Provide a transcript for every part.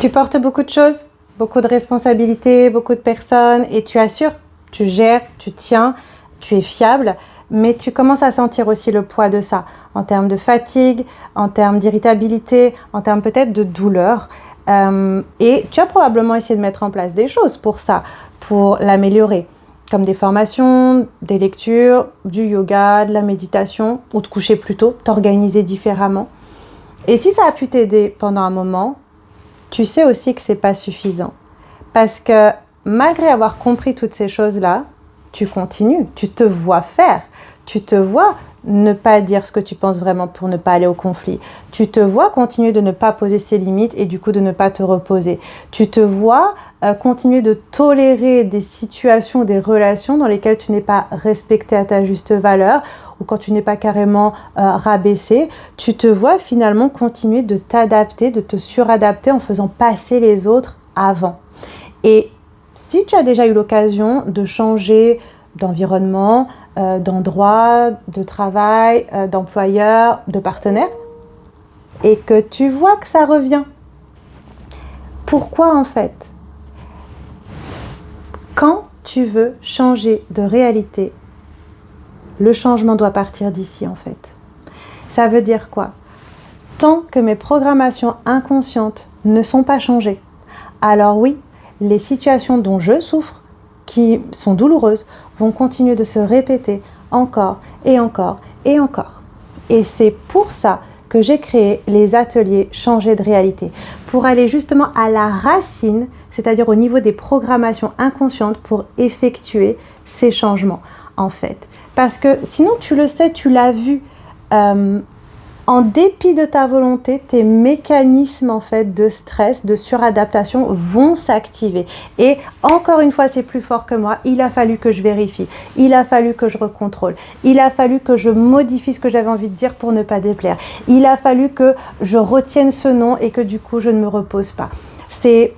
Tu portes beaucoup de choses, beaucoup de responsabilités, beaucoup de personnes et tu assures, tu gères, tu tiens, tu es fiable, mais tu commences à sentir aussi le poids de ça en termes de fatigue, en termes d'irritabilité, en termes peut-être de douleur. Et tu as probablement essayé de mettre en place des choses pour ça, pour l'améliorer, comme des formations, des lectures, du yoga, de la méditation, ou te coucher plus tôt, t'organiser différemment. Et si ça a pu t'aider pendant un moment, tu sais aussi que c'est pas suffisant. Parce que malgré avoir compris toutes ces choses-là, tu continues, tu te vois faire, tu te vois ne pas dire ce que tu penses vraiment pour ne pas aller au conflit. Tu te vois continuer de ne pas poser ses limites et du coup de ne pas te reposer. Tu te vois continuer de tolérer des situations, des relations dans lesquelles tu n'es pas respecté à ta juste valeur ou quand tu n'es pas carrément rabaissé. Tu te vois finalement continuer de t'adapter, de te suradapter en faisant passer les autres avant. Et si tu as déjà eu l'occasion de changer d'environnement, d'endroit, de travail, d'employeur, de partenaire, et que tu vois que ça revient, pourquoi en fait? Quand tu veux changer de réalité, le changement doit partir d'ici en fait. Ça veut dire quoi? Tant que mes programmations inconscientes ne sont pas changées, alors oui, les situations dont je souffre, qui sont douloureuses, vont continuer de se répéter encore et encore et encore. Et c'est pour ça que j'ai créé les ateliers Changer de réalité, pour aller justement à la racine, c'est-à-dire au niveau des programmations inconscientes pour effectuer ces changements en fait. Parce que sinon tu le sais, tu l'as vu, en dépit de ta volonté, tes mécanismes en fait de stress, de suradaptation vont s'activer. Et encore une fois, c'est plus fort que moi. Il a fallu que je vérifie. Il a fallu que je recontrôle. Il a fallu que je modifie ce que j'avais envie de dire pour ne pas déplaire. Il a fallu que je retienne ce nom et que du coup, je ne me repose pas. Et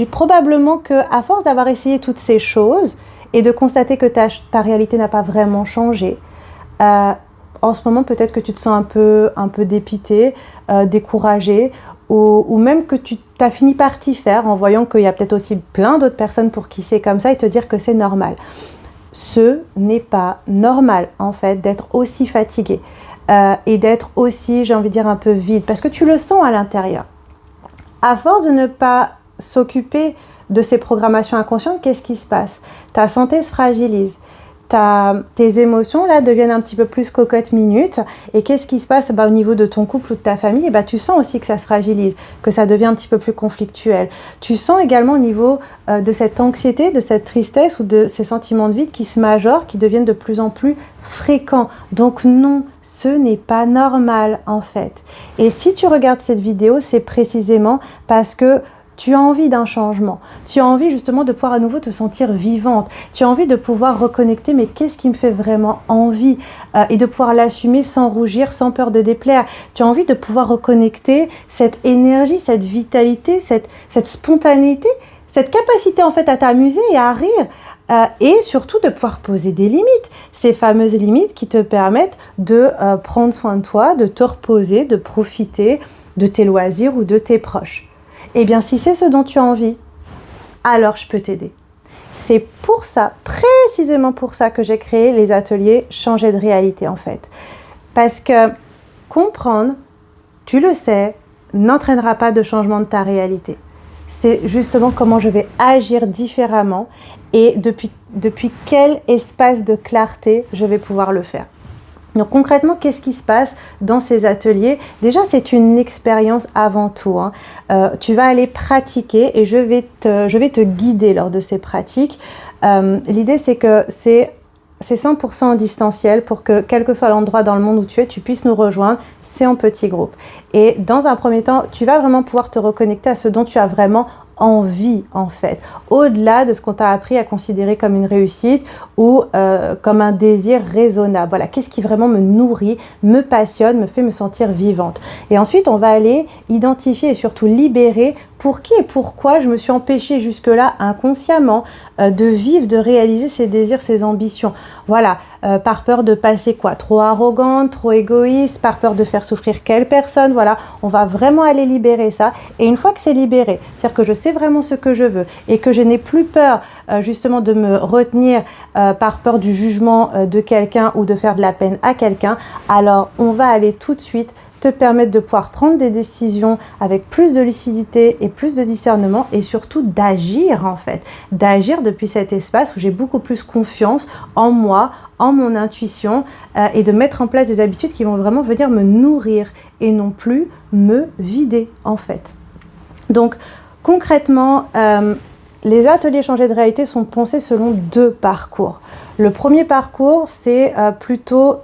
probablement qu'à force d'avoir essayé toutes ces choses et de constater que ta réalité n'a pas vraiment changé, en ce moment, peut-être que tu te sens un peu dépité, découragé, ou même que tu as fini par t'y faire en voyant qu'il y a peut-être aussi plein d'autres personnes pour qui c'est comme ça et te dire que c'est normal. Ce n'est pas normal, en fait, d'être aussi fatigué et d'être aussi, j'ai envie de dire, un peu vide, parce que tu le sens à l'intérieur. À force de ne pas s'occuper de ces programmations inconscientes, qu'est-ce qui se passe? Ta santé se fragilise. Tes émotions là deviennent un petit peu plus cocottes minutes. Et qu'est-ce qui se passe au niveau de ton couple ou de ta famille? Tu sens aussi que ça se fragilise, que ça devient un petit peu plus conflictuel. Tu sens également au niveau de cette anxiété, de cette tristesse ou de ces sentiments de vide qui se majorent, qui deviennent de plus en plus fréquents. Donc non, ce n'est pas normal en fait. Et si tu regardes cette vidéo, c'est précisément parce que tu as envie d'un changement, tu as envie justement de pouvoir à nouveau te sentir vivante, tu as envie de pouvoir reconnecter mais qu'est-ce qui me fait vraiment envie et de pouvoir l'assumer sans rougir, sans peur de déplaire. Tu as envie de pouvoir reconnecter cette énergie, cette vitalité, cette spontanéité, cette capacité en fait à t'amuser et à rire et surtout de pouvoir poser des limites, ces fameuses limites qui te permettent de prendre soin de toi, de te reposer, de profiter de tes loisirs ou de tes proches. Eh bien, si c'est ce dont tu as envie, alors je peux t'aider. C'est pour ça, précisément pour ça que j'ai créé les ateliers Changer de réalité en fait. Parce que comprendre, tu le sais, n'entraînera pas de changement de ta réalité. C'est justement comment je vais agir différemment et depuis quel espace de clarté je vais pouvoir le faire. Donc concrètement, qu'est-ce qui se passe dans ces ateliers? Déjà, c'est une expérience avant tout. Tu vas aller pratiquer et je vais te guider lors de ces pratiques. L'idée, c'est que c'est 100% en distanciel pour que, quel que soit l'endroit dans le monde où tu es, tu puisses nous rejoindre. C'est en petit groupe. Et dans un premier temps, tu vas vraiment pouvoir te reconnecter à ce dont tu as vraiment envie en fait, au-delà de ce qu'on t'a appris à considérer comme une réussite ou comme un désir raisonnable. Voilà, qu'est-ce qui vraiment me nourrit, me passionne, me fait me sentir vivante. Et ensuite, on va aller identifier et surtout libérer pour qui et pourquoi je me suis empêchée jusque-là inconsciemment de vivre, de réaliser ses désirs, ses ambitions. Voilà, par peur de passer quoi? Trop arrogante, trop égoïste, par peur de faire souffrir quelle personne? Voilà, on va vraiment aller libérer ça. Et une fois que c'est libéré, c'est-à-dire que je sais vraiment ce que je veux et que je n'ai plus peur justement de me retenir par peur du jugement de quelqu'un ou de faire de la peine à quelqu'un, alors on va aller tout de suite te permettre de pouvoir prendre des décisions avec plus de lucidité et plus de discernement et surtout d'agir en fait, d'agir depuis cet espace où j'ai beaucoup plus confiance en moi, en mon intuition et de mettre en place des habitudes qui vont vraiment venir me nourrir et non plus me vider en fait. Donc concrètement, les ateliers changer de réalité sont pensés selon 2 parcours. Le premier parcours, c'est plutôt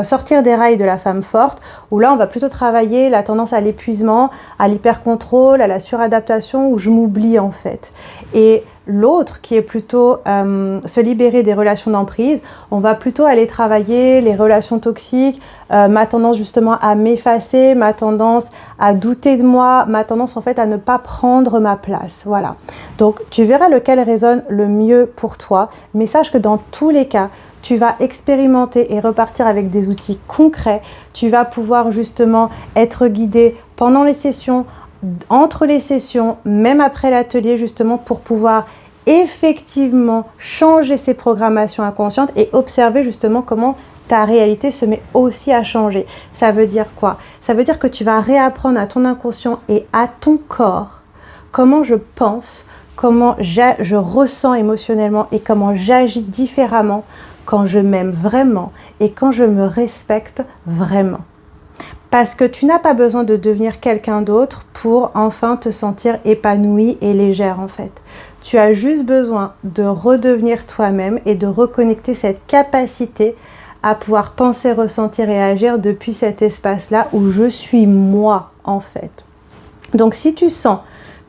sortir des rails de la femme forte, où là on va plutôt travailler la tendance à l'épuisement, à l'hyper-contrôle, à la suradaptation, où je m'oublie en fait. Et l'autre qui est plutôt se libérer des relations d'emprise, on va plutôt aller travailler les relations toxiques, ma tendance justement à m'effacer, ma tendance à douter de moi, ma tendance en fait à ne pas prendre ma place. Voilà. Donc tu verras lequel résonne le mieux pour toi, mais sache que dans tous les cas, tu vas expérimenter et repartir avec des outils concrets. Tu vas pouvoir justement être guidé pendant les sessions, entre les sessions, même après l'atelier justement pour pouvoir effectivement changer ces programmations inconscientes et observer justement comment ta réalité se met aussi à changer. Ça veut dire quoi? Ça veut dire que tu vas réapprendre à ton inconscient et à ton corps comment je pense, comment je ressens émotionnellement et comment j'agis différemment quand je m'aime vraiment et quand je me respecte vraiment. Parce que tu n'as pas besoin de devenir quelqu'un d'autre pour enfin te sentir épanouie et légère en fait. Tu as juste besoin de redevenir toi-même et de reconnecter cette capacité à pouvoir penser, ressentir et agir depuis cet espace-là où je suis moi en fait. Donc si tu sens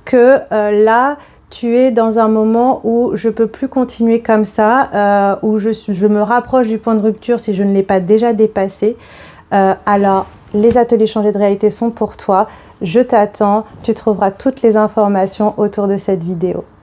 que là, tu es dans un moment où je ne peux plus continuer comme ça, où je me rapproche du point de rupture si je ne l'ai pas déjà dépassé, alors les ateliers changer de réalité sont pour toi. Je t'attends, tu trouveras toutes les informations autour de cette vidéo.